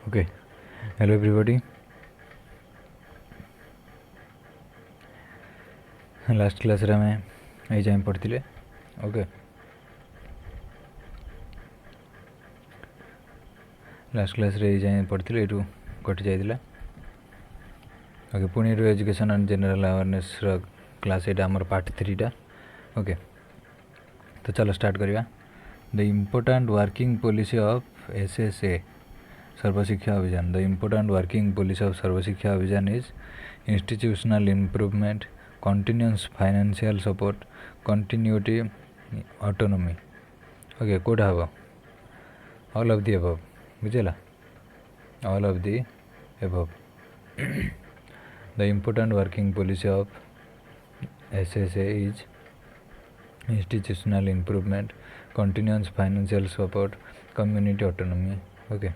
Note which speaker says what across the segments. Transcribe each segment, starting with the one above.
Speaker 1: Okay, hello everybody. Last class रे आम ये जाए पढ़ते ओके लास्ट क्लास रे जाए पढ़ते यू कटि जाइला ओके पुणी education and general awareness class यहाँ आमर पार्ट 3 ओके तो चलो स्टार्ट करिया the important working policy of SSA Sarva Shiksha Abhiyan the important working policy of Sarva Shiksha Abhiyan is institutional improvement continuous financial support continuity autonomy okay कोटा हम ऑल ऑफ दी अबव बुझेला all of the above the important working policy of SSA is institutional improvement continuous financial support community autonomy okay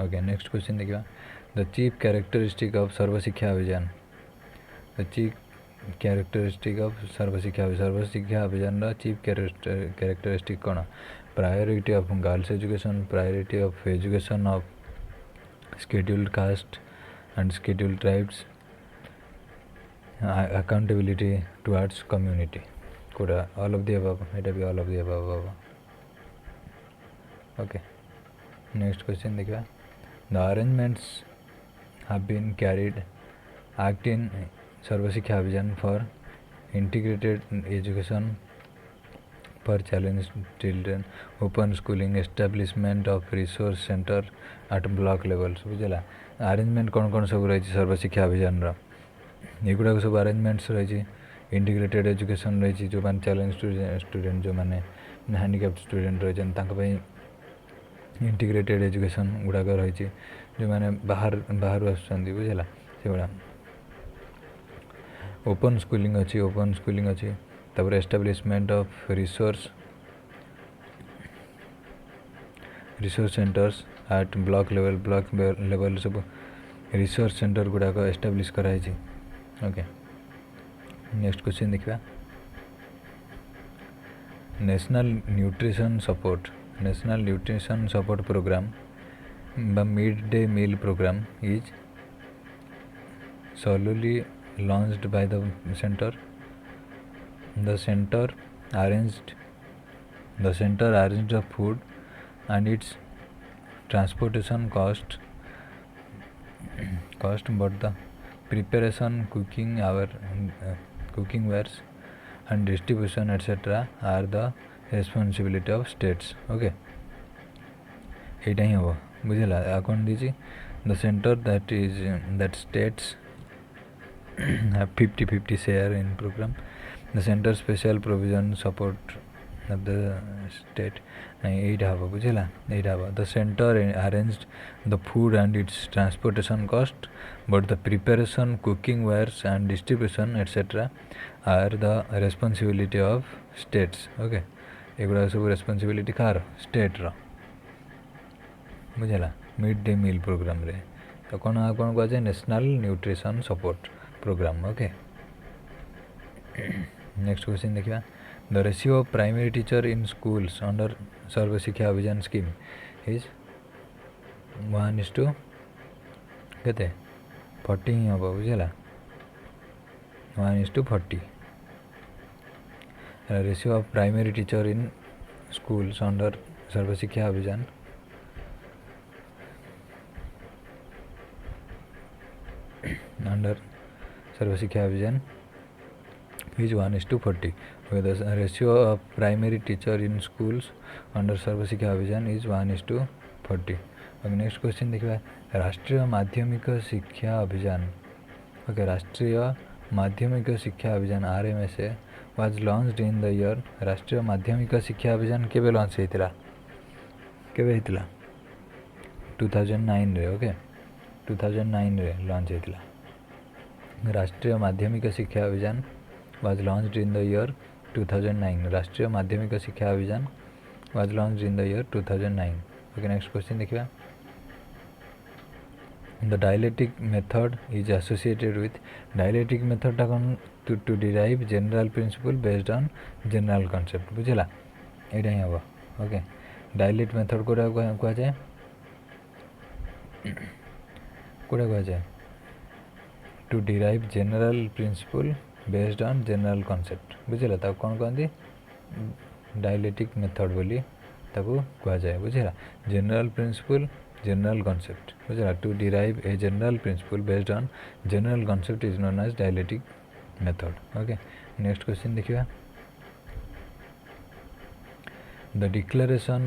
Speaker 1: okay next question देखिए the chief characteristic of सर्व शिक्षा अभियान the chief characteristic of सर्व शिक्षा अभियान रा chief characteristic कौन priority of girls education priority of education of scheduled caste and scheduled tribes accountability towards community could all of the above it be all of the above okay next question देखिए the arrangements have been carried act in सर्व शिक्षा अभियान for integrated education for challenged children open schooling establishment of resource center at block levels बुझला arrangement कौन कौन सब रही सर्व शिक्षा अभियान रा एगुड़ा सब अरेंजमेंट्स रही इंटीग्रेटेड एजुकेशन रही जो मैंने चैलेंज स्टूडेंट जो मैंने हैंडिकैप्ड स्टूडेंट रही इंटीग्रेटेड एजुकेशन गुड़ाक रही जो मैंने बाहर आसुँच बुझेगा से गुड़ा ओपन स्कूलिंग अच्छी तापर establishment of resource centres at block level sub resource centre गुड़ाक एस्टाब्लिश कराई ओके नेक्स्ट क्वेश्चन देखा national nutrition support programme mid day meal programme is solely launched by the center arranged the food and its transportation cost but the preparation cooking wares and distribution etc are the responsibility of states okay एटा ही हम बुझेगा account दीजिए the centre that states have 50-50 share in program the center special provision support of the state एटा हम बुझेगा एटा हम the center arranged the food and its transportation cost but the preparation cooking wares and distribution etc are the responsibility of states okay एगुड़ा सब responsibility कार state रा बुझेगा mid day meal programme रे तो कौन कहुए national nutrition support programme okay next question देखा the ratio of primary teacher in schools under Sarva Shiksha Abhiyan scheme is 1:40 ही हम बुझेगा 1:40 ratio of primary teacher in schools under Sarva Shiksha Abhiyan under सर्व शिक्षा अभियान is 1:40 where the ratio of primary teacher in schools under सर्व शिक्षा अभियान is 1:40 अब next question देखिए राष्ट्रीय माध्यमिक शिक्षा अभियान ओके राष्ट्रीय माध्यमिक शिक्षा अभियान RMSA was launched in the year राष्ट्रीय माध्यमिक शिक्षा अभियान केबे लॉन्च होइतिला 2009 रे ओके 2009 रे लॉन्च होइतिला राष्ट्रीय माध्यमिक शिक्षा अभियान was launched in the year 2009 राष्ट्रीय माध्यमिक शिक्षा अभियान was launched in the year 2009 okay next question देखिए the dialectic method is associated with dialectic method to derive general principle based on general concept बुझेला एटा ही हम ओके डायलेट मेथड कोड़ा कह जाए to derive general principle based on general concept बुझेगा ताको कौन कहती डायलेटिक मेथड बोली ताको कह जाए बुझेगा जनरल प्रिंसिपल जनरल कॉन्सेप्ट बुझेगा to derive a general principle based on general concept is known as dialectic method okay next question देखिए the declaration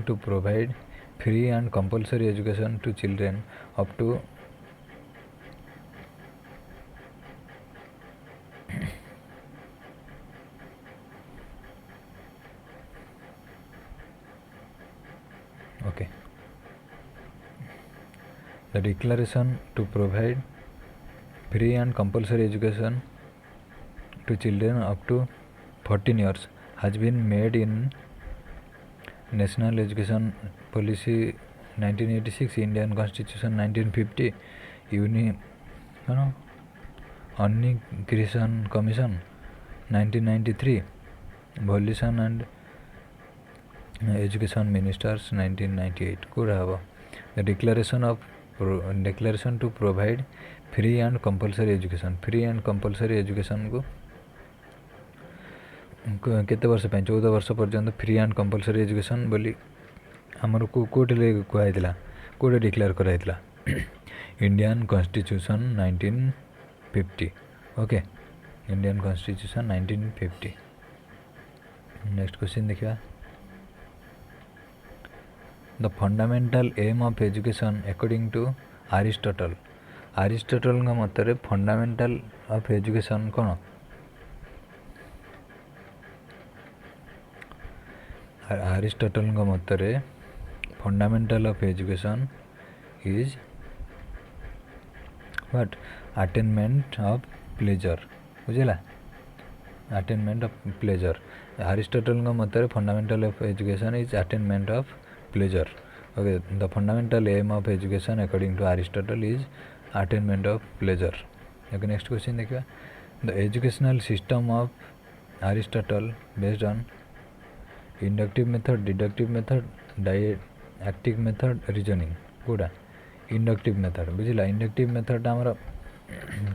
Speaker 1: to provide free and compulsory education to children up to okay the declaration to provide free and compulsory education to children up to 14 years has been made in National Education Policy 1986, Indian Constitution 1950, Unification Commission 1993, Volition and Education Ministers 1998. Good haba. The declaration to provide free and compulsory education. Free and compulsory education को केते वर्ष 14 वर्ष पर्यंत free and compulsory education बोली हमर को कोटे कहला कोटे डिक्लेयर कराइला Indian constitution 1950 okay Indian constitution 1950 next question देखिए the fundamental aim of education according to Aristotle का मत फंडामेंटल ऑफ एजुकेशन कौन अरिस्टोटल का मत fundamental of education is what attainment of pleasure बुझेला अटेनमेंट ऑफ प्लेजर अरिस्टोटल का मत fundamental of education is attainment of pleasure okay the fundamental aim of education according to Aristotle is attainment of pleasure okay next question देखिए the educational system of Aristotle based on inductive method deductive method dialectic method reasoning कोड़ा inductive method बुझला inductive method आमर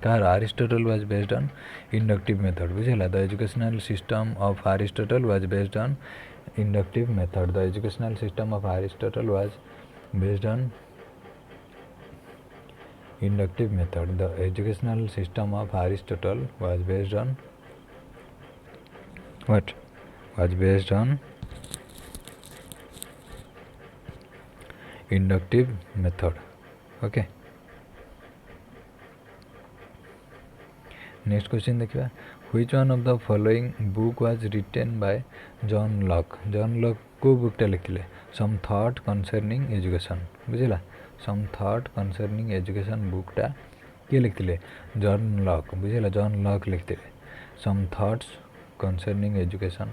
Speaker 1: कहार Aristotle was based on inductive method बुझला the educational system of Aristotle was based on inductive method the educational system of Aristotle was based on inductive method the educational system of Aristotle was based on what was based on inductive method. Okay, next question देखिए which one of the following book was written by John Locke. John Locke को बुकटा लिखिले some thought concerning education बुझिला some thought concerning education बुकटा किए लिखिले John Locke बुझिला John Locke लिखिले some thoughts concerning education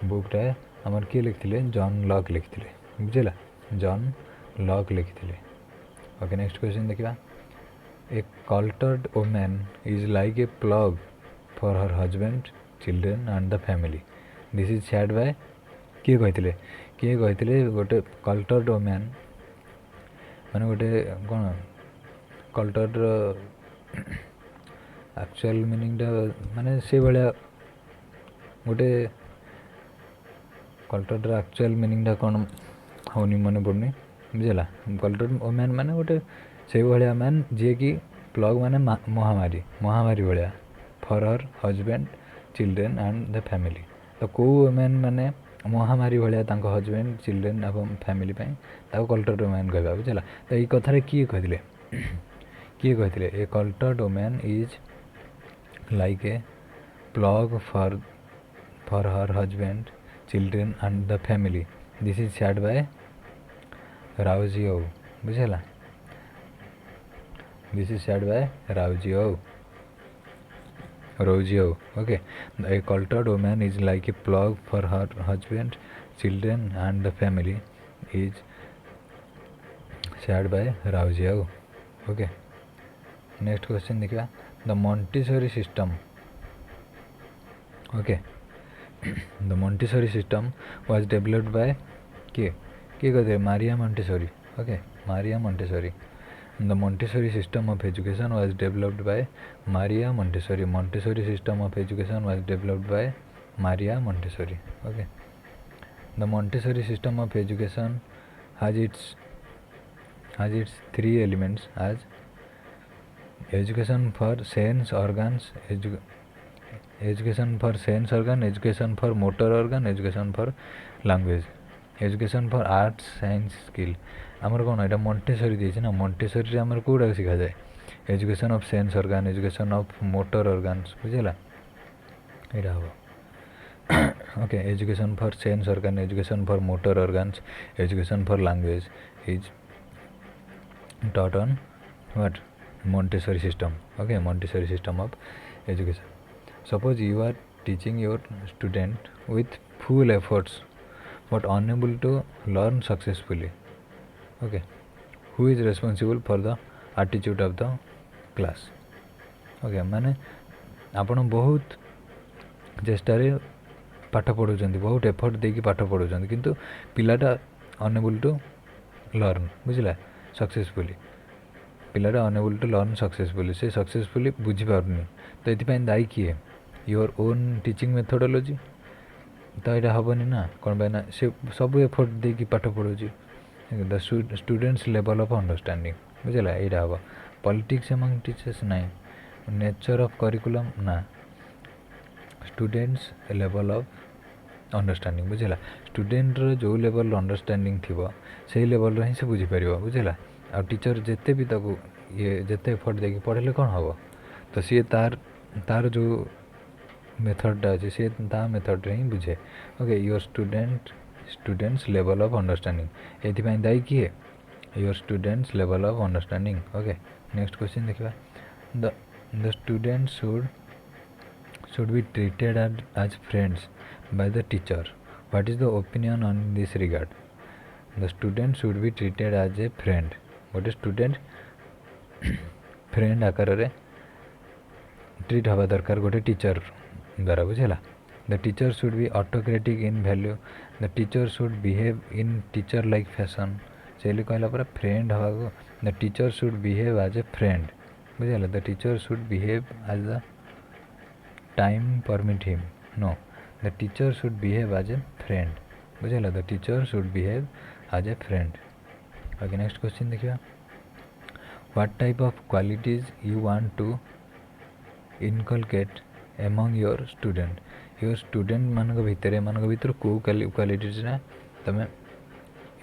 Speaker 1: बुकटा हमर किए लिखिले John Locke लिखिले बुझिला John Locke लिखिले. Okay, next question देखिए a cultured woman is like a plug for her husband, children and the family. This is said by किए कहते गोटे cultured women माने गोटे कौन cultured actual मीनिंगटा माने से भाया गोटे कल्चर्ड एक्चुअल मीनिंगटा कौन होनी मन पड़नी बुझेगा कल्चर्ड वुमेन माने गोटे से भाया मैन जी कि प्लग माने महामारी भाया for her husband children and the family. तो कौ वुमेन माने महामारी भाया हजबैंड चिल्ड्रेन एवं फैमिली कल्चर्ड वुमेन कहवा बुझेगा. तो ये कथार किए कहते a cultured women is like a plug for her husband children and the family. This is said by राउजियो बुझेगा. This is said by Rousseau. Okay, a cultured woman is like a plug for her husband, children, and the family. Is said by Rousseau. Okay. Next question देखिए the Montessori system. Okay. The Montessori system was developed by किए कहते Maria Montessori. Okay, Maria Montessori. The Montessori system of education was developed by Maria Montessori. Montessori system of education was developed by Maria Montessori. Okay, the Montessori system of education has its three elements as education for sense organs, education for sense organ, education for motor organ, education for language, education for arts science skill. आमर कौन है Montessori देछि ना. Montessori आमर कोडा सिखा जाए education of sense organ, education of motor organs. बुझला एटा हो. Okay, education for sense organ, education for motor organs, education for language is taught on what? Montessori system. Okay, Montessori system of education. Suppose you are teaching your student with full efforts but unable to learn successfully. Okay, who is responsible for the attitude of the class? Okay, माने आपण बहुत चेष्टा पाठ पढ़ुंट, बहुत effort देकी पाठ पढ़ुंट, किंतु पिलाटा अनेबल टू लर्न. बुझला सक्सेसफुली पिलाटा अनेबल टू लर्न सक्सेसफुली, से सक्सेसफुली बुझी पारनी. तो ये दायी किए? Your own teaching methodology. तो यहाँ हेनी ना कौन पाई ना से सब एफर्ट देकी पाठ पढ़ुची. The students level of understanding. बुझला यहाँ हम पॉलिटिक्स एमंग टीचर्स ना, नेचर ऑफ करिकुलम ना, स्टूडेंट्स लेवल ऑफ अंडरस्टैंडिंग. बुझला स्टूडेंट जो लेवल अंडरस्टैंडिंग थी से लेवल ही से बुझीपर. बुझला आ टीचर जिते भी ताको ये जिते एफर्ट देकी पढ़े कौन हम तो सी तार तार जो मेथडटा अच्छे सी ता मेथड ही बुझे. Okay, your students level of understanding ये दायी किए? Your students level of understanding. Okay, next question देखा. The students should be treated as friends by the teacher. What is the opinion on this regard? The student should be treated as a friend. What is student friend आकार रे treat हवा दरकार गोटे teacher द्वारा. बुझला the teacher should be autocratic in value. The teacher should behave in teacher like fashion. से कहला पर फ्रेंड हवा को the teacher should behave as a friend. बुझला the teacher should behave as a time permit him. No, the teacher should behave as a friend. बुझला the teacher should behave as a friend. Okay, next question देखिए. What type of qualities you want to inculcate among your student? your student मानक भीतर को qualities ना तमें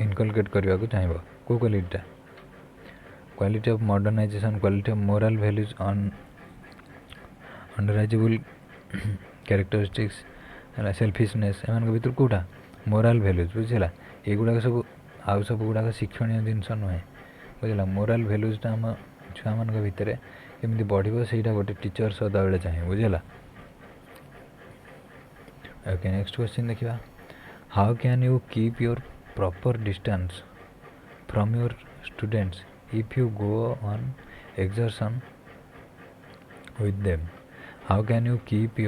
Speaker 1: inculcate करने को चाहिए. को क्वालिटीटा quality of modernisation, quality of moral values, undesirable characteristics, selfishness एम भर कौटा मोराल भैल्यूज. बुझला युवा सब आउ सब गुड़ाक शिक्षण जिनस नुहे. बुझला मोराल भैल्यूजटा आम छुआ मान भितर केमी बढ़ से गोटे टीचर सदाबले चाहिए. बुझला. ओके, नेक्स्ट क्वेश्चन देखा. How can you keep your proper distance from your students if you go on exertion with them? How can you keep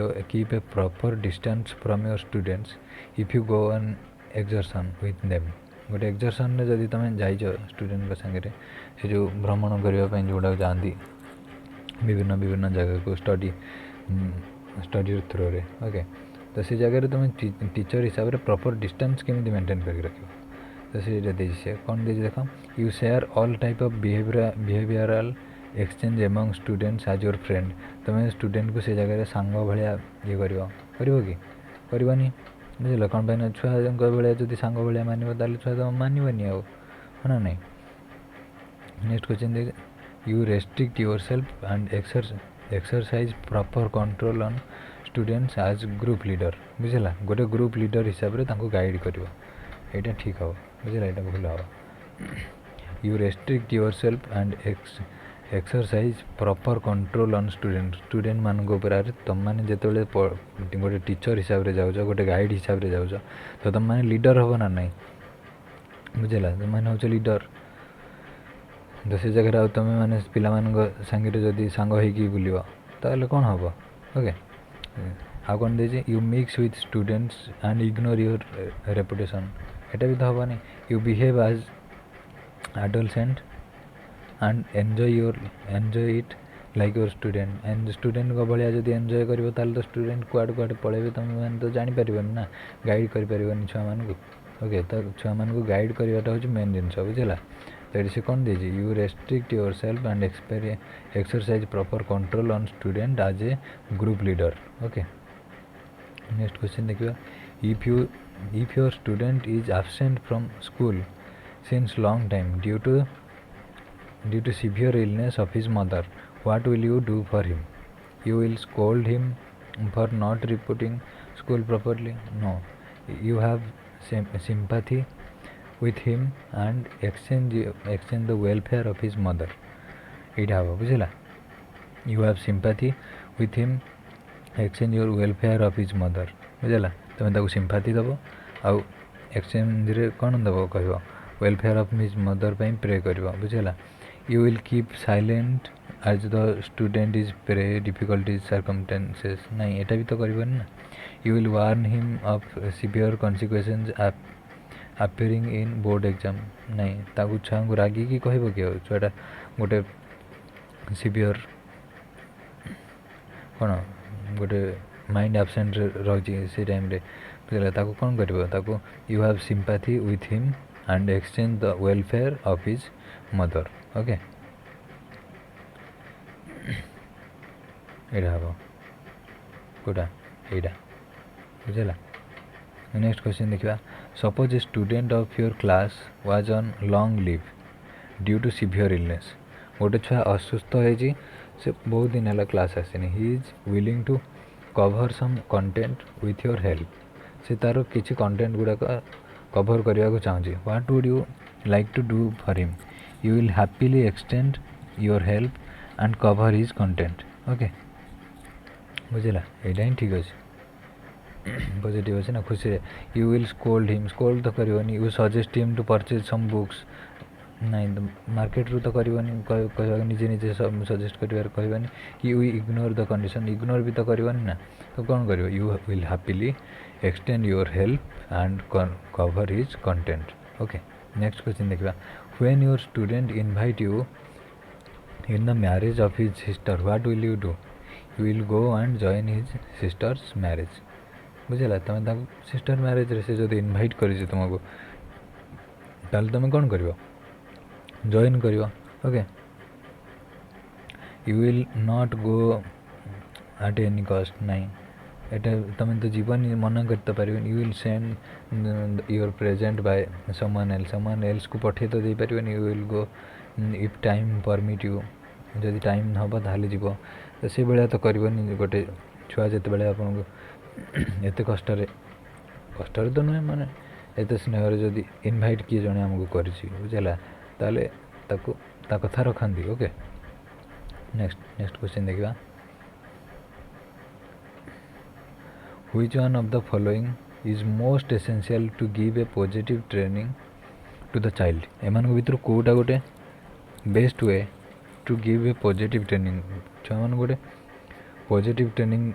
Speaker 1: a proper distance from your students if you go on exertion with them? गोटे exertion रे जदि तुम जाइछ student संगे से जो भ्रमण करने जोड़ा जाती विभिन्न विभिन्न जगह को स्टडी थ्रो रे. ओके, तो से जगह तुम टीचर हिसाब से प्रॉपर डिस्टेंस केमी मेंटेन करके रख. तो से कौन दे देख. You share all type of behavioural exchange among students as your friend. तुम स्टूडेंट को से जगह सांग भाया ये कि करनी. बुझल कौन पाई छुआ भाया जब सांग भाया मान ताल छुआ तो मानवनी आना ना. नेक्स्ट क्वेश्चन देख. You restrict yourself and exercise proper control on students age group leader. बुझला गोटे ग्रुप लीडर हिसाब से गाइड कर. यहाँ ठीक हम. बुझला यहाँ भूल हम. You restrict yourself and exercise proper control on student मान तुम मैंने जो गोटे टीचर हिसाब से जाऊँ गोटे गाइड हिसाब से जाऊँ तो तुम मैंने लीडर हम ना नहीं. बुझला तुम मैंने हूँ लीडर. तो से जगह तुम मैंने पिला सांगे जदि सांग हो बुल ताल कौन हम. ओके, आ कौन दे you mix with students and ignore your reputation एटा भी तो हेनी you behave as adolescent and enjoy it like your student and student को भाया जब एंजॉय कर तो स्टूडेंट कुआडे कुआडे पड़े तुम मैंने तो जापर ना गाइड कर छुआ मान ओके तो छुआ मान गाइड करवाटा हूँ मेन जिन बुझेगा तो ये कौन दे you restrict yourself and exercise proper control on student as a group leader okay next question देखिए if your student is absent from school since long time due to severe illness of his mother, what will you do for him? You will scold him for not reporting school properly? No. You have sympathy with him and exchange the welfare of his mother. It have बुझला you have sympathy with him exchange your welfare of his mother बुझला तुम ताको sympathy दबो आउ exchange रे कौन दबो कहबो welfare of his mother पे प्रे करबो बुझला you will keep silent as the student is pray difficulties circumstances नहीं एटा भी तो करबन ना you will warn him of severe consequences appearing in board exam नहीं ताकू छुआ को रागी की कहबो कि छुआटा गोटे सिवियर कौन गोटे माइंड एब्सेंट रही से टाइम रे बुझला ताकू कौन करबो ताकू you have sympathy with him and exchange the welfare of his mother okay एटा हम कोटा एटा बुझला नेक्स्ट क्वेश्चन देखा suppose a student of your class was on long leave due to severe illness गोटे छुआ असुस्थ होती से बहुत दिन है क्लास आसनी he is willing to cover some content with your help से तार किसी कंटेंट गुड़ाक कवर करने को चाहूँगी what would you like to do for him you will happily extend your help and cover his content okay बुझला यहाँ ही ठीक अच्छे पॉजिटिव अच्छे ना खुशी you will scold him scold तो करनी you suggest him to purchase some books नहीं तो मार्केट रू तो करनी कह निजे निजे सब सजेस्ट कर कहबानी you ignore the condition ignore भी तो करनी ना तो कौन कर you will happily extend your help and cover his content okay next question देखा when your student invite you in the marriage of his sister what will you do you will go and join his sister's marriage बुझला तुम sister marriage रे से जब invite कर तुमको ताल तुम कौन कर जॉइन कर okay you will not go at any cost नहीं एटा तुम तो जीवन मना करते पार you will send your present by someone else को पठे तो दे पार you will go if time permit you जदि टाइम हम ताल जीव तो से भाया तो करनी गोटे छुआ जिते बड़े आपको एत कष्ट तो नुहे माने एत स्नेह जदि इनभाइट किए जड़े आमको कर बुझला ताले ता कथा रखती ओके नेक्स्ट क्वेश्चन देखा which one of the following is most essential to give a positive training to the child एमान भीतर कोटा गोटे best way to give a positive training छुआ मान गोटे पॉजिटिव ट्रेनिंग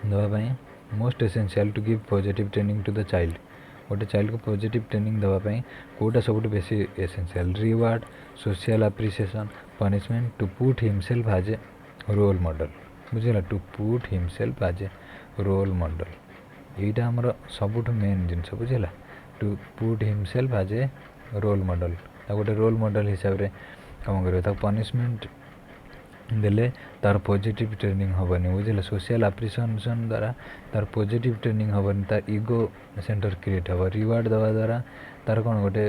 Speaker 1: दवाई most essential to give positive training to the child गोटे child को पॉजिटिव ट्रेनिंग दवाई कोटा सब बेसी essential reward social appreciation punishment to put himself as a role model बुझला to put himself as a role model यहाँ आमर सबुठ मेन जिनस बुझला to put himself as a role model गोटे रोल मॉडल हिसाब से कम कर पनिशमेंट देले तार पॉजिटिव ट्रेनिंग हेनी बुझे सोशल एप्रिसिएशन द्वारा तार पॉजिटिव ट्रेनिंग हेनी तार इगो सेंटर क्रिएट हे रिवार्ड देवा द्वारा तार कौन गोटे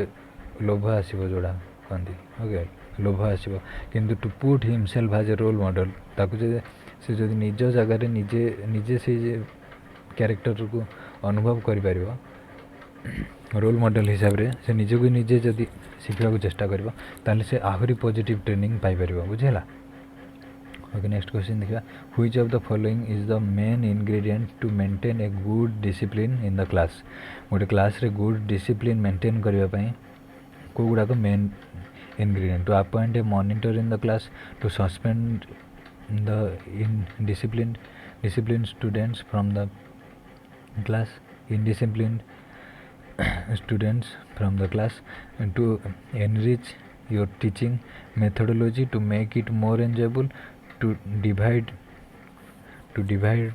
Speaker 1: लोभ आसो जोड़ा कहती ओके लोभ आसो किंतु to put himself as a role model ताकू से जो निज जगार निजे निजे से कैरेक्टर को अनुभव कर रोल मॉडल हिसाब से निज को निजे जदि शिखा चेष्टा कर से आहरी पॉजिटिव ट्रेनिंग पाइपर बुझेगा ओके नेक्स्ट क्वेश्चन देखा which of the following is the main ingredient to maintain a good discipline in the class गोटे क्लास रे गुड डिसिप्लिन मेंटेन करने को गुड़ाक main ingredient to appoint a monitor in the class to suspend the indiscipline disciplined students from the class, indisciplined students from the class, and to enrich your teaching methodology to make it more enjoyable, to divide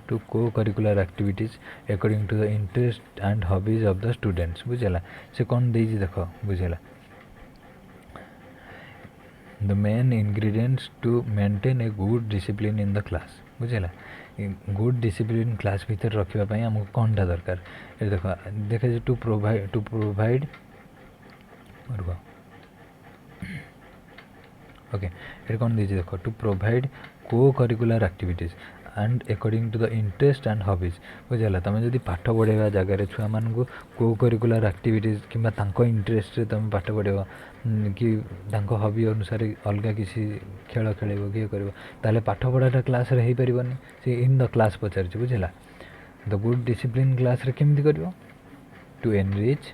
Speaker 1: to co-curricular activities according to the interest and hobbies of the students. बुझेला से कौन देजी देखो बुझेला the main ingredients to maintain a good discipline in the class. बुझेला good discipline class भीतर रखिबा पई हमको कोनटा दरकार ए देखो देखे टू प्रोवाइड ओके ये कौन दीजिए देखो टू प्रोवाइड को curricular activities and according to the interest and hobbies बुझेला तुम जदि पाठ पढ़ेगा जगह छुआ मान को करिकुलर एक्टिविटीज किंबा तांको इंटरेस्ट रे तुम पाठ पढ़ेबो कि तांको हॉबी अनुसार अलग किसी खेल खेलेबो कि करबो ताले पाठ पढ़ाटा क्लास रे हेई परिबनी से इन द क्लास पचार छी बुझेला द गुड डिसिप्लिन क्लास रे केमति करबो to enrich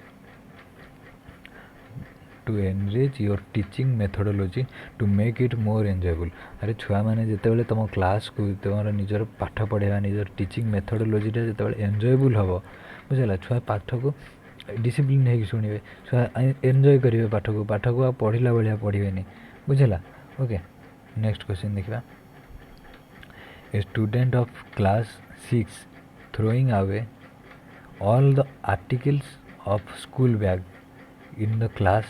Speaker 1: your teaching methodology to make it more enjoyable अरे छुआ मैंने जिते तुम क्लास को तुम निजर पाठ पढ़ेगा निजर टीचिंग मेथोडोलॉजी जो एंजॉयबल हम बुझेगा छुआ पाठ को डिसिप्लिन है शुणे छुआ एंजॉय करेंगे पाठ को आ पढ़ला भाया पढ़े बुझेगा ओके नेक्स्ट क्वेश्चन देखा a student of class 6 throwing away all the articles of school bag in the class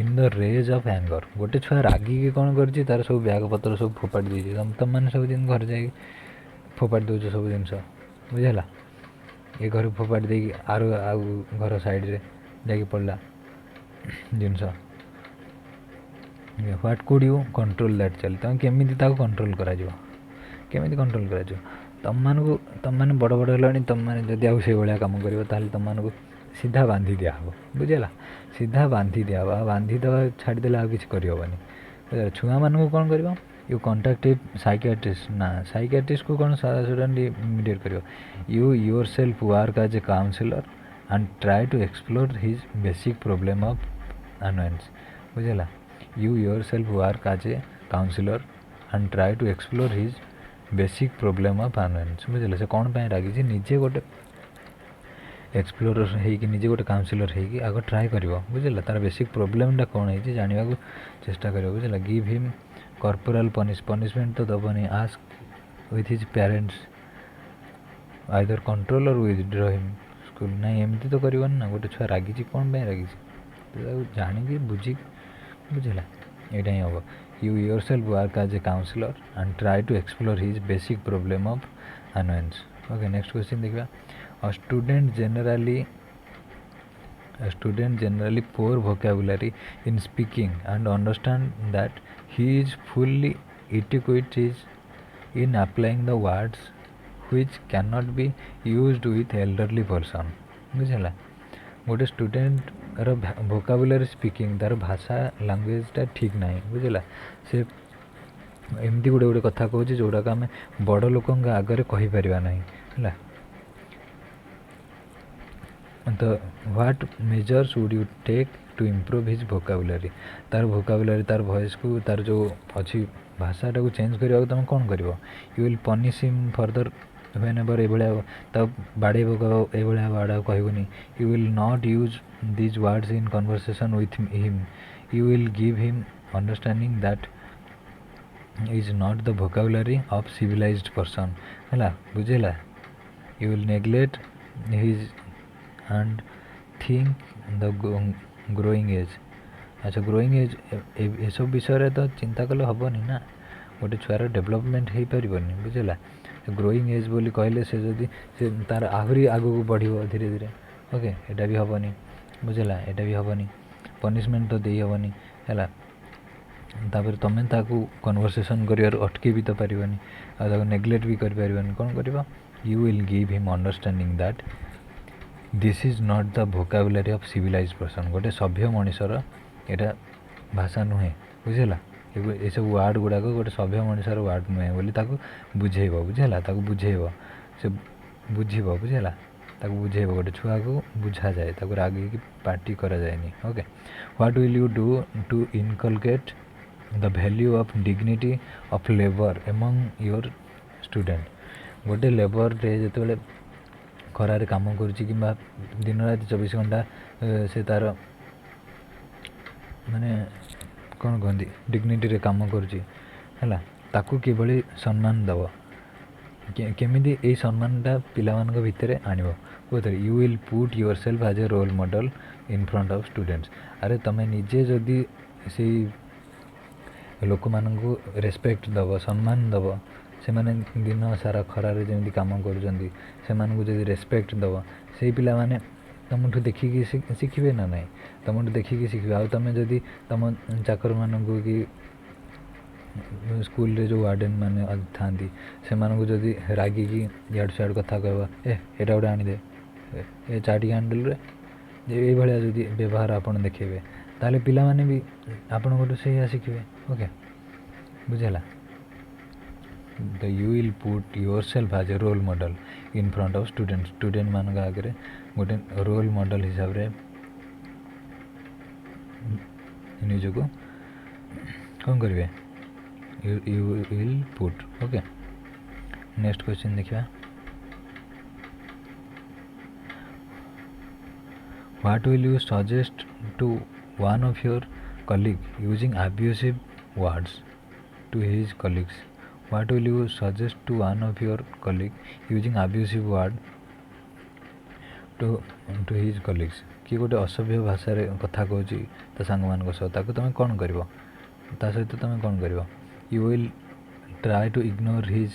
Speaker 1: in the rage of anger गोटे छुआ रागिकी कौन कर तार सब बैग पत्र सब फोपाड़ दे तुम मैंने सब दिन घर जा फोपाड़ दौच सब जिन बुझेगा ये घर फोपाड़ दे आर घर साइड्रे जा पड़ा जिनस what could you control that चल तुम केमी कंट्रोल करमी कंट्रोल कर तुम मैंने बड़ बड़ है तुम मैंने जदि आउ से भाया कम कर तुम सीधा बांधी दिहब बुझेगा सीधा बांधी दिहब बांधी दवा छाड़देले आ किसी करहबनी छुआ मान कौन कर यू कंटाक्ट साइकियाट्रिस्ट ना साइकियाट्रिस्ट को कौन सडनली इमिडिएट कर you yourself work as a counsellor and try to explore his basic problem of annoyance बुझेगा you yourself work as a counsellor and try to explore his basic problem of annoyance बुझेगा से कौन पे रागी निजे गोटे explorer है कि निजे गोटे काउंसिलर है कि आग ट्राए कर बुझेगा तार बेसिक प्रोब्लेमटा कौन है जानवा को चेष्टा कर बुझेगा गिव हिम कॉर्पोरल पनिशमेंट तो दबनी ask with his parents either control or withdraw him school ना एमती तो कर ना गोटे छुआ रागी कौन पे रागी तो जाणी बुझी बुझेगा यहाँ ही हम you yourself work as a counsellor and try to explore his basic problem of annoyance okay next question देखा A student generally poor vocabulary in speaking and understand that he is fully adequate in applying the words which cannot be used with elderly person बुझेगा गोटे student रो vocabulary speaking तार भाषा लैंग्वेजटा ठीक ना बुझेगा से एमती गोटे गोटे कथा कहूँ जोड़ाक आम बड़ लोक आगे कहीपर ना है तो what measures would you take to improve his vocabulary तार vocabulary तार वॉइस को तार जो अच्छी भाषाटा को चेंज करने तुम कौन कर you will punish him further whenever ये तब बाड़े पकाओ ये वार्ड कहबनी you will not use these words in conversation with him you will give him understanding that is not the vocabulary of civilised person है बुझेगा you will neglect his and think the growing age अच्छा growing age ये सब विषय तो चिंता कले हेनी ना गोटे छुआर डेभलपमेंट हो पारनी बुझेगा ग्रोइंग एज बोली कहले से जदि से तार आहरी आगू को बढ़ो धीरे धीरे ओके एटा भी हेनी बुझेगा एटा भी हेनी पनिशमेंट तो दे हेनी है तापर तुम ताकू कन्वर्सेशन कर अटके भी तो पारनी आ नेग्लेक्ट भी कर पारनी कौन कर you will give him understanding that this is not the vocabulary of civilised person गोटे सभ्य मनीषर यहाँ भाषा नुहे बुझेगा ये सब वार्ड गुड़ाक गोटे सभ्य मनीषर वार्ड नुहे बोली बुझेब बुझेगा बुझेब से बुझब बुझेगा बुझेब गोटे छुआ को बुझा जाए रागे कि पार्टी करा जाए okay what will you do to inculcate the value of dignity of labour among your student गोटे लेबर जो खरारे काम करुच्ची कि दिन रात 24 घंटा से तार माने कौन कहती डिग्निटी रे काम करुच्ची है ताकू किभली सम्मान दब केमिति ए सम्मानटा पिलामानक भितर आनिबो कोथरे you will put yourself as a role model in front of students अरे तमे निजे जदि से लोक मानकू रेस्पेक्ट दब सम्मान दब से माने दिन सारा खरारे जमी काम करुँच से जदि रेस्पेक्ट दब से पिला माने तुमठू देखिकी शिखिबे ना नहीं तुमठू देखिकी शिखिबे आ तुम जदि तुम चाकर मानकू कि स्कूल रे जो वार्डन माने थांती से मानकू जदि रागिकी इयाड़ सियाड़ कथा कहवा एटा गोटे आनीदे ए चाटी हैंडल रे ये भाया जदि व्यवहार आपन देखेबे ताले पिला माने भी आपन गोटे से शिखिबे ओके बुझेला you will put yourself as a role model in front of student मान आगे गोटे रोल मॉडल हिसाब रे निजको कौन करेंगे you will put okay next question देखिए what will you suggest to one of your colleague using abusive words to his colleagues what will you suggest to one of your colleague using abusive word to his colleagues कि गोटे असभ्य भाषा रे कथा कहूँ ता सांग मान सह ताको तुम कौन कर सहित तुम कौन कर you will try to ignore his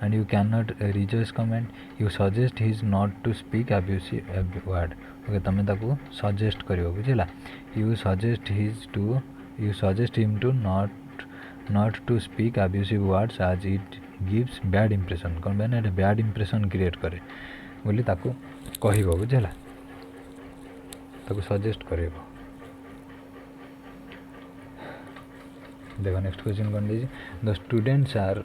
Speaker 1: and you can not reach his comment you suggest his not to speak abusive word okay तुम ताको सजेस्ट कर बुझेगा you suggest him to not to speak abusive words as it gives bad impression कौन बैन एट bad impression create करे बोली ताकू कहब बुझेगा ताकू सजेस्ट कर देखो नेक्स्ट क्वेश्चन कौन दीजिए the students are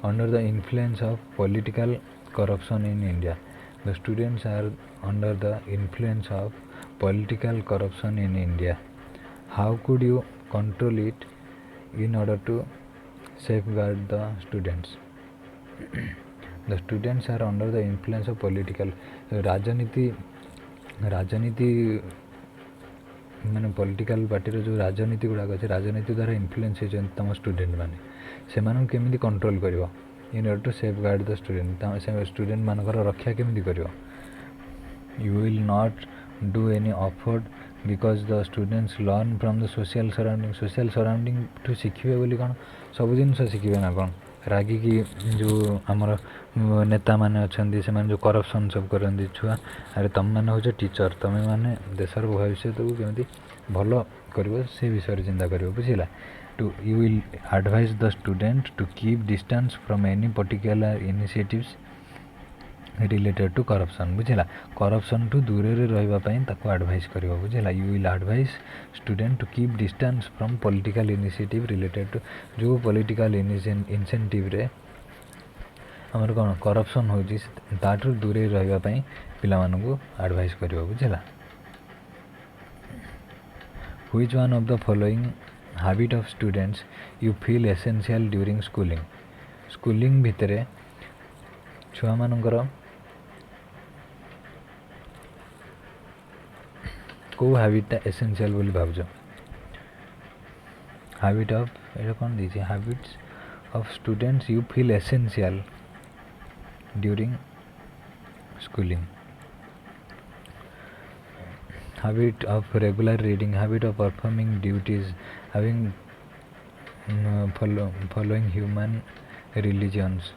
Speaker 1: under the influence of political corruption in India the students are under the influence of political corruption in India how could you control it in order to safeguard the students the students are under the influence of political राजनीति माने political party रो जो राजनीति गुड़ाक अच्छे राजनीति द्वारा influence हो तुम student मैंने से केमी कंट्रोल कर in order to safeguard the student student मानकर रक्षा केमी कर you will not do any offered because the students learn from the social surrounding टू शिखे बोली कौन सब जिन शिखे ना कौन रागिकी जो आमर नेता माने अच्छा से जो करप्शन सब करती छुआ अरे तुम मैंने हो टीचर तुम्हें मैंने देशर भविष्य को केमी भल कर से विषय चिंता कर बुझेगा to you will advise the student to keep distance from any particular initiatives related to corruption बुझेगा करप्शन टू दूर रही एडवाइस कर बुझेगा you will advise student to keep distance from political initiative related to जो पॉलिटिकल इनसेंटिव रे आमर कौन करप्शन होटू दूर रही पिला एडवाइस कर बुझेगा which one of the following habit of students you feel essential during schooling भितर छुआ मानकर को हैबिटा एसेंशियल बोली भावज हैबिट ऑफ ये कौन दीजिए habits of students you feel essential during schooling habit of regular reading habit of performing duties having following human religions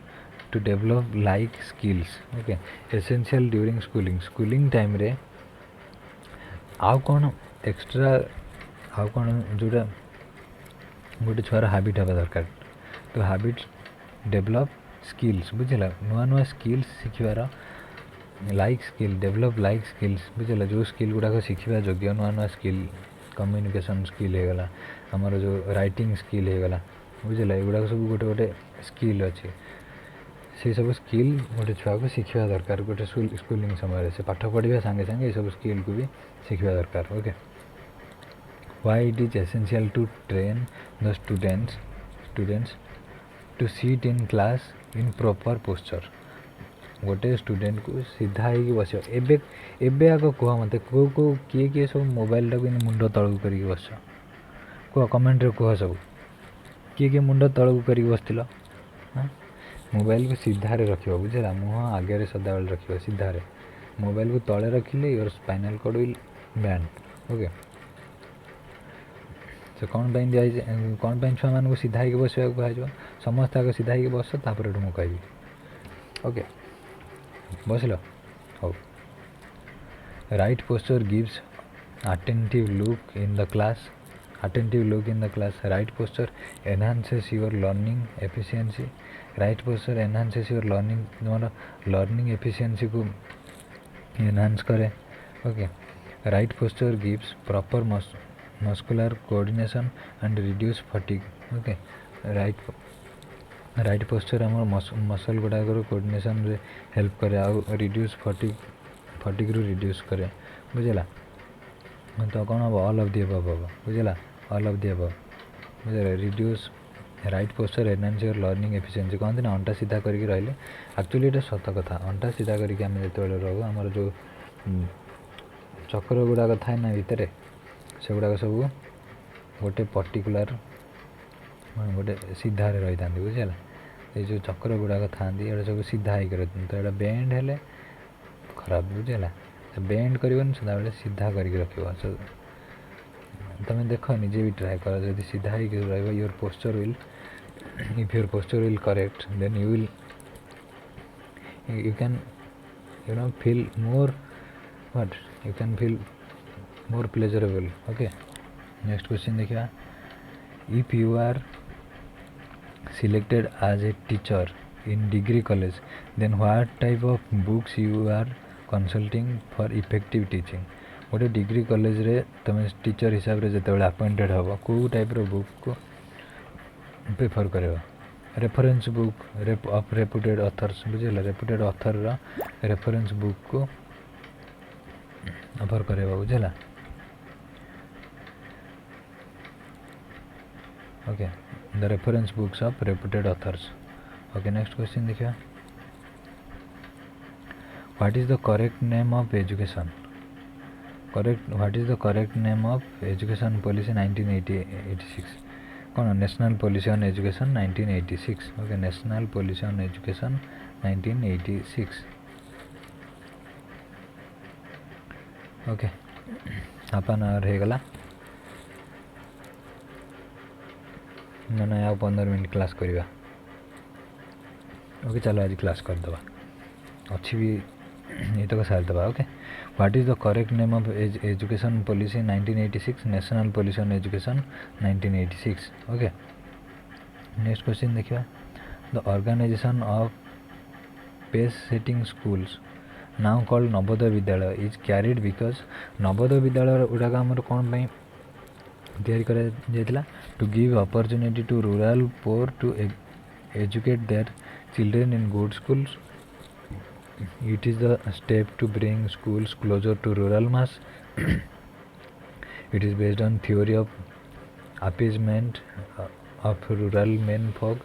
Speaker 1: to develop like skills okay essential during schooling time रे आउ कौन extra आउ कौन जोटा गोटे छुआर हैबिट हवा दरकार तो हैबिट डेभलप स्किल्स बुझेगा नुआ नुआ स्किल्स शिखिबार like skill develop like skills बुझेगा जो स्किल गुड़ाक शिखा योग्य नुआ नुआ स्किल कम्युनिकेशन स्किल होगला आमर जो राइटिंग स्किल होगला बुझेगा एगुड़ा सब गोटे गोटे स्किल अच्छे से सब स्किल गोटे छुआ को शिखा दरकार गोटे स्कूलिंग समय से पाठ पढ़ा सांगे सांगे ये सब स्किल को भी शिखा दरकार okay why it is essential to train the students to sit in class in proper posture गोटे स्टूडेंट को सीधा होगी बस एबे आग कह मत किए किए सब मोबाइल टाक मुंड तलू कर बस कह कमेंट कह सब किए किए मुंड तलू कर बसथिल मोबाइल को सीधारे रख बुझेगा मुह आगे सदाबे रख सीधारे मोबाइल को तले रखिले your spinal cord will bend okay से कौन दिखाई कौन छुआ मान सीधा होगी बस कह समस्त आगे सीधा होगी बस तापर मुझे कहबी ओके बसिल हो right posture gives attentive look in the class right posture enhances your learning efficiency right posture enhances your learning efficiency को enhance करे okay right posture gives proper muscular coordination and reduce fatigue okay right posture आम muscle गुड़ाक coordination रे help करे आउ reduce फटिक रू reduce करे बुझेगा तो कौन हम ऑल ऑफ दी अबव हम बुझेगा ऑल ऑफ दी अबव बुझे reduce right posture enhance your learning efficiency कहते ना अंटा सीधा करके रहिले एक्चुअली ये सत कथा अंटा सीधा करके आम जो रहू आमर जो चक्र गुड़ाक थाए ना भितर से गुड़ाक सब गोटे पर्टिकुलर गोटे सीधारे रही था बुझेगा ये जो चक्र गुड़ाक था ये सब सीधा ही कर तो ये बेंड हेले खराब बुझेगा बेंड कर सदा सीधा करके रख तुम देख निजे भी ट्राए कर जब सीधा ही रही your posture will if your posture will correct then you can feel more what you can feel more pleasurable okay next question देखिए if you are selected as a teacher in degree college then what type of books you are consulting for effective teaching गोटे degree college रे तुम teacher हिसाब रे जते बेले appointed हबो को टाइप रो बुक को प्रेफर करबो reference book of reputed authors बुझेला रेपुटेड ऑथर रा रेफरेंस बुक को ऑफर करबो बुझेला okay the reference books of reputed authors okay next question देखिए what is the correct name of education what is the correct name of education policy 1986 कौन national policy on education 1986 okay national policy on education 1986 okay अपन हो गला ना 15 minute class करवा okay चलो आज class करदे अच्छी भी ये तो सारीदे okay what is the correct name of education policy 1986 national policy on education 1986 okay next question देखिए the organisation of pace setting schools now called Navodaya Vidyalaya is carried because Navodaya Vidyalaya गुड़ाक आमर कौन तैयारी करा to give opportunity to rural poor to educate their children in good schools it is the step to bring schools closer to rural mass it is based on theory of appeasement of rural men folk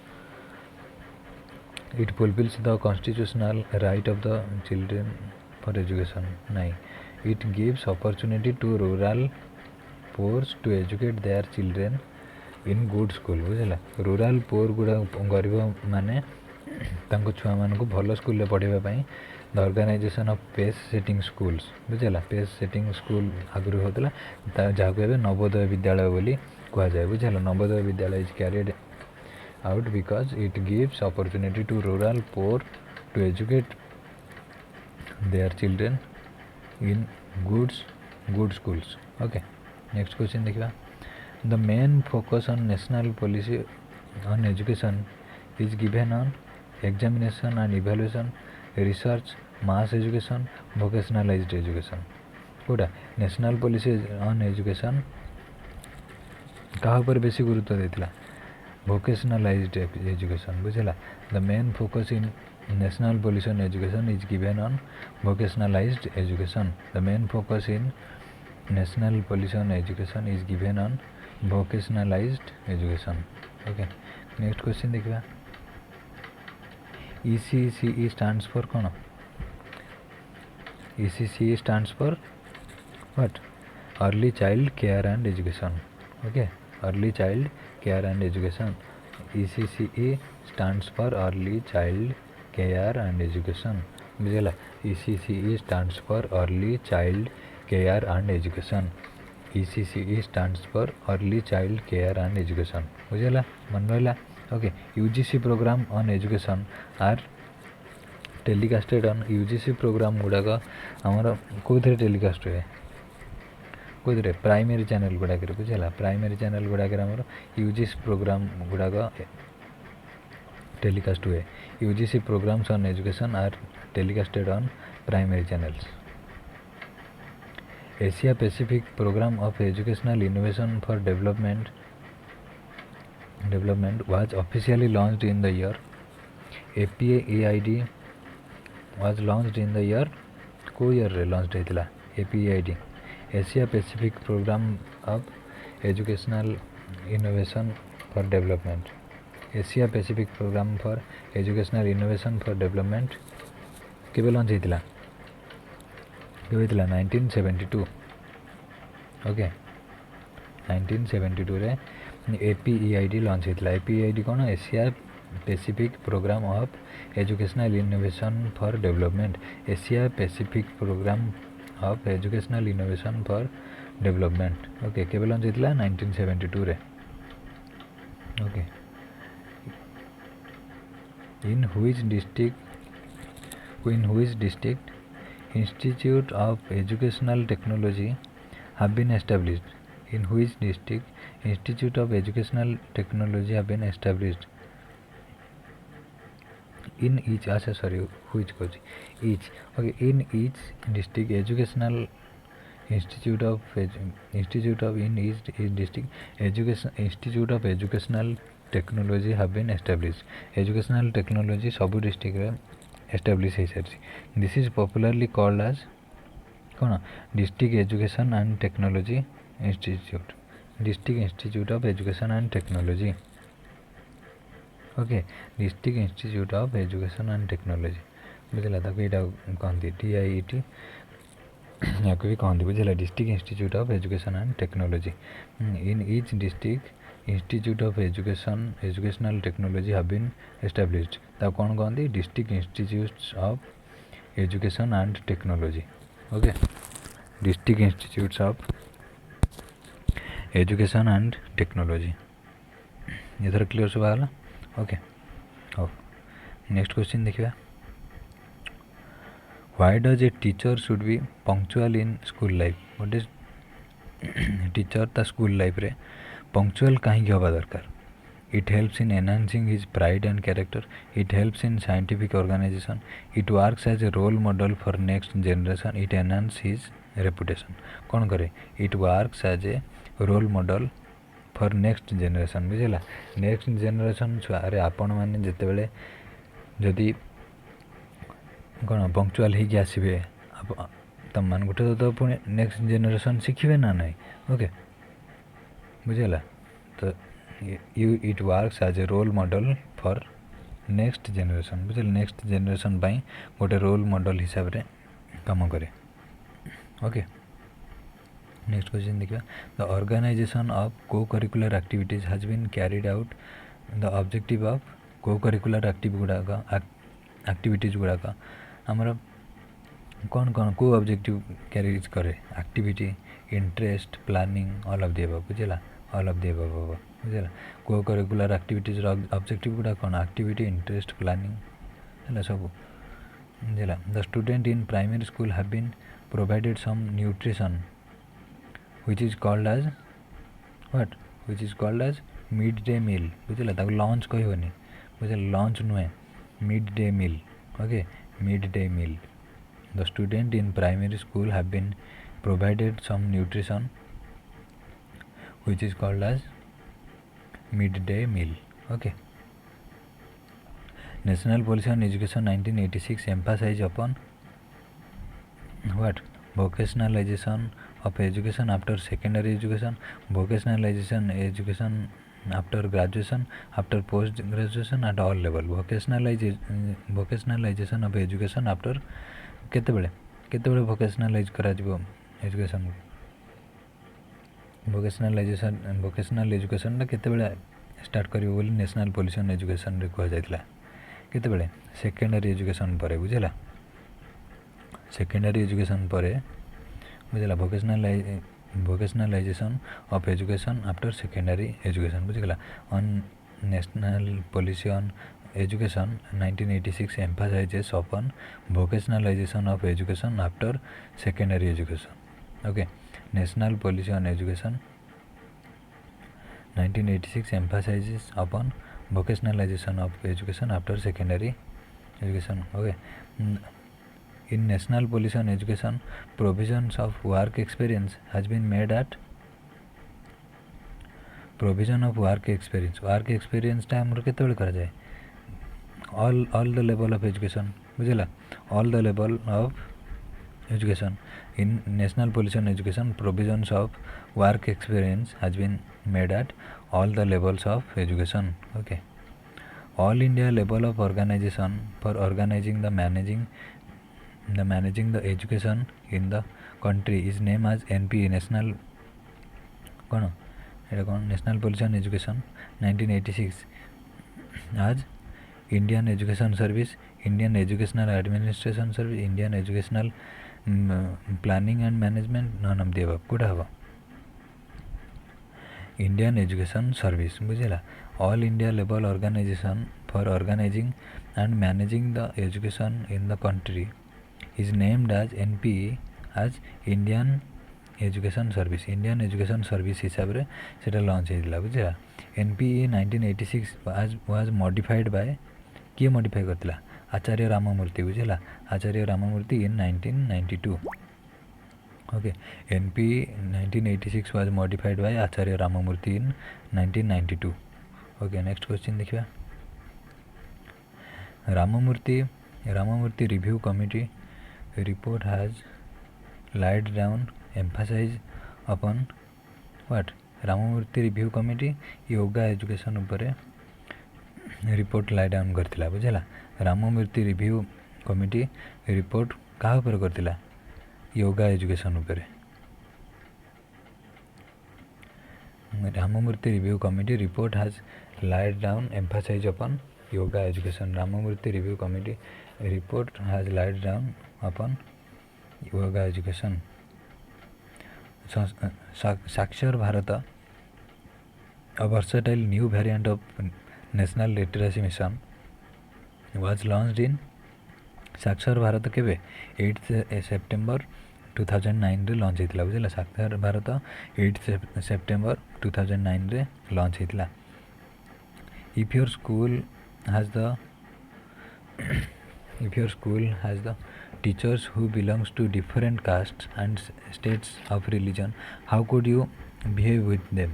Speaker 1: it fulfills the constitutional right of the children for education it gives opportunity to rural poor to educate their children in good school बुझेला rural poor गुड़ा गरीब माने तांको छुआ मान को भल school पढ़ाई the organisation of pace setting schools बुझेला पेस सेटिंग स्कूल आगुरी होता जहाँ को नवोदय विद्यालय बोली कह जाए बुझेला Navodaya Vidyalaya is carried out because it gives opportunity to rural poor to educate their children in good schools okay next question देखा the main focus on national policy on education is given on examination and evaluation research mass education vocationalized education कोटा national policy on education कहा पर बेसी गुरुत्व देथिला vocationalized education बुझेला the main focus in national policy on education is given on vocationalized education the main focus in national policy on education is given on vocationalized education okay next question देखिए ECCE stands for कौन? ECCE stands for what? Early Child Care and Education. Okay, Early Child Care and Education. ECCE stands for Early Child Care and Education. बुझेला? ECCE stands for Early Child Care and Education. ECCE stands for Early Child Care and Education. बुझेला? मन रहा? Okay. UGC program on education are telecasted on UGC program गुड़ाक आमर कौन telecast हुए कौन primary channel गुड़ाक बुझेगा primary channel गुड़ाक आमर UGC programme गुड़ाक telecast हुए UGC programs on education are telecasted on primary channels. Asia Pacific Program of Educational Innovation for Development was officially launched in the year. APAID was launched in the year को year रे launched होइतिला APAID Asia Pacific Program of Educational Innovation for Development. Asia Pacific Program for Educational Innovation for Development केबे launch होइतिला 1972. Okay 1972 रे APEID launch होइतिला APEID कोन Asia Pacific programme of educational innovation for development Asia Pacific programme of educational innovation for development okay केबे launch होइतिला 1972 रे okay in which district Institute of Educational Technology have been established? In which district Institute of Educational Technology have been established? In each, which coach? Each. Okay, in each district Educational Institute of in each district Institute of Educational Technology have been established. Educational technology सब district रे establish है sir. This is popularly called as कौन District Education and Technology Institute. District Institute of Education and Technology. Okay, District Institute of Education and Technology. बुझला ताको इटा कहंती DIET याको भी कहंती बुझला District Institute of Education and Technology. In each district Institute of Educational Technology have been established. ताको कौन कहंती District Institutes of Education and Technology. Okay, District Institutes of Education and Technology. इधर clear सब आला. Okay हो next question देखिए why does a teacher should be punctual in school life what is teacher ता school life रे punctual कहीं हवा दरकार it helps in enhancing his pride and character it helps in scientific organisation it works as a role model for next generation it enhance his reputation कौन करे it works as a role model for next generation बुझेगा next generation छुआरे आपण मैंने जिते बड़े जदि कौन punctual हो आसबे तुम मान गोटे तो पुणी नेक्स्ट जनरेशन शिखे ना ना ओके बुझेगा तो it works as a role model for next generation बुझे नेक्स्ट जनरेशन पाई गोटे रोल मॉडल हिसाब से काम करे ओके नेक्स्ट क्वेश्चन देखिए the organisation of co curricular activities has been carried out the objective of co curricular activities गुड़ाक आमर कौन कौन को ऑब्जेक्टिव कैरिज करे activity interest planning all of the above बुझेगा ऑल ऑफ द अबव बुझेगा को करिकुलर एक्टिविटीज ऑब्जेक्टिव गुड़ा कौन एक्टिविटी इंटरेस्ट प्लानिंग है सब बुझेगा the student in primary school have been provided some nutrition which is called as what which is called as midday meal बुझेगा ताको lunch कहबनी बुझे lunch नुहे midday meal okay midday meal the student in primary school have been provided some nutrition which is called as midday meal okay national policy on education 1986 emphasize upon what vocationalization of education after secondary education vocationalization education after graduation, after post graduation at all level. Vocationalization of education after କେତେବେଳେ ଭୋକେସନାଲାଇଜ୍ କରାଯିବ education vocational ଏଜୁକେସନ୍ଟା କେତେବେଳେ start କରିବ ବୋଲି national policy on ଏଜୁକେସନ୍ରେ କୁହାଯାଇଥିଲା କେତେବେଳେ secondary education ପରେ ବୁଝିଲା secondary education ପରେ ବୁଝିଲା vocationalization of education after secondary education ବୁଝିଗଲା on national policy on education 1986 emphasizes upon vocationalization of education after secondary education okay national policy on education 1986 emphasizes upon vocationalization of education after secondary education okay in national policy on education provisions of work experience has been made at provision of work experience टा हमर केतेबेले करा जाय all the level of education बुझला all the level of education in national policy on education provisions of work experience has been made at all the levels of education okay all India level of organization for organizing the managing the education in the country is named as NPE national national policy on education 1986 as Indian Education Service Indian Educational Administration Service Indian Educational Planning and Management none of the above Kota हवा Indian Education Service बुझेला all India level organization for organizing and managing the education in the country is named as NPE as Indian Education Service Indian Education Service हिसाब रे सेटा launch ହେଇଥିଲା बुझिया NPE 1986 was modified by किए modify करथिला आचार्य राममूर्ति बुझिला Acharya Ramamurthi in 1992 okay NPE 1986 was modified by Acharya Ramamurthi in 1992 okay next question देखिबा Ramamurthi review committee report has laid down emphasize upon what Ramamurthi review committee yoga education उपरे रिपोर्ट लाई डाउन करथिला बुझला Ramamurthi review committee report का ऊपर करथिला yoga education उपरे Ramamurti review committee report has laid down emphasise upon yoga education Ramamurti review committee report has laid down upon yoga education Saakshar Bharat a versatile new variant of national literacy mission was launched in साक्षर भारत केबे 8 September 2009 रे launch हेतिला बुझला साक्षर Bharat 8 September 2009 रे launch हेतिला if your school has the teachers who belongs to different castes and states of religion how could you behave with them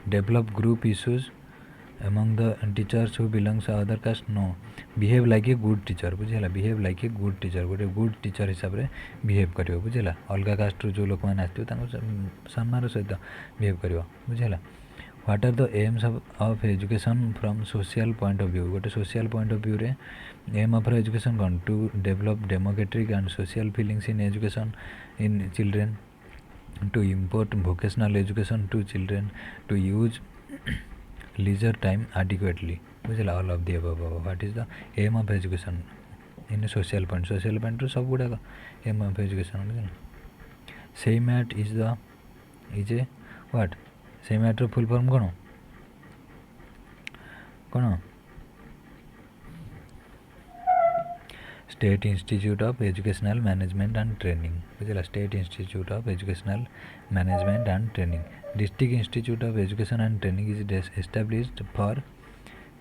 Speaker 1: develop group issues among the teachers who belongs to other caste no behave like a good teacher बुझला behave like a good teacher गोटे good teacher हिसाब रे behave करियो बुझला अलगा cast रो जो लोक माने आस्थियो तांको सम्मान सहित behave करियो बुझला what are the aims of education from social point of view गोटे social point of view रे aim of education cone to develop democratic and social feelings in education in children to import vocational education to children to use leisure time adequately बुझला all of the above what is the aim of education in a social point रो सब गुडा aim of education बुझला same at is a what same at row full form cone State Institute of Educational Management and Training बुझला State Institute of Educational Management and Training District Institute of Education and Training is established for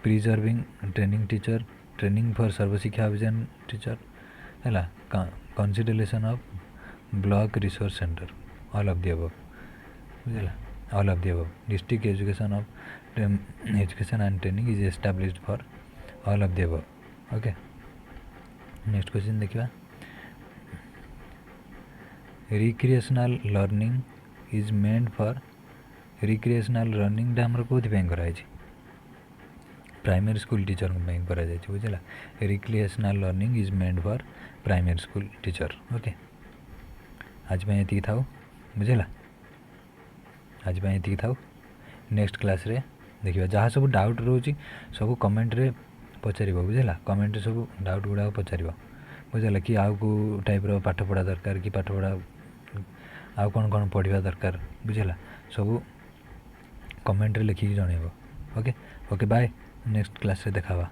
Speaker 1: preserving training for सर्व शिक्षा अभियान teacher हैला consideration of block resource center all of the above बुझला all of the above district education and training is established for all of the above okay next question देखिबा recreational learning is made for recreational running आमर कौन कराई primary school teacher बुझला recreational learning is made for primary school teacher okay आज ये था बुझला आज ये था नेक्स्ट क्लास रे देखिए जहाँ सब डाउट रोचे सब कमेंट रे पचार बुझला कमेंट सब डाउट गुड़ा पचार बुझला कि आउ को टाइप रो पाठ पढ़ा दरकार कि पाठ पढ़ा आउ कौन कौन पढ़ा दरकार बुझला सब कमेंट रे लिखिक जनइब okay okay bye next class रे देखा।